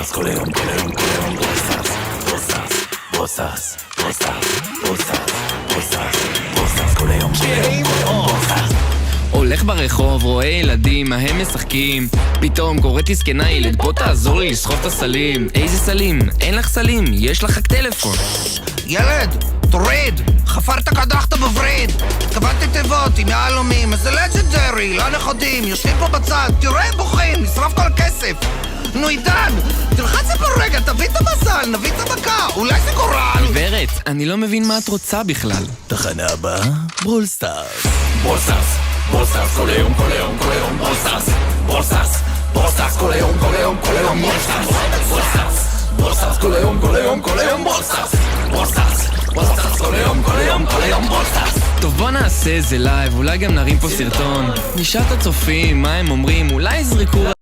בוסס כל היום, כל היום, כל היום, בוסס, בוסס, בוסס, בוסס, בוסס, בוסס, בוסס כל היום, כל היום, כל היום, בוסס. הולך ברחוב, רואה ילדים, מה הם משחקים? פתאום קוראת לי זקנה, ילד בוא תעזור לי לסחוב את הסלים. איזה סלים? אין לך סלים, יש לך רק טלפון. ילד, תוריד, חפרת קדחת בווריד. התכוונתי תיבות עם יהלומים, איזה לג'נדרי, לא נכודים, יושבים פה בצד, תראה הם בוכים, נשרף כל הכסף. נו עידן, תלחץ לפה רגע, תביא את המזל, נביא את המכה, אולי זה גורל. גברת, אני לא מבין מה את רוצה בכלל. תחנה הבאה, ברול סטארס. בוסס, בוסס כל היום, כל היום, כל היום, בוסס, בוסס, בוסס כל היום, כל היום, כל היום, בוסס, בוסס, בוסס כל היום, כל היום, כל היום, בוסס, בוסס, בוסס כל היום, כל היום, כל היום, בוסס. טוב בוא נעשה איזה לייב, אולי גם נרים פה סרטון. נשאל את הצופים, מה הם אומרים, אולי יזרקו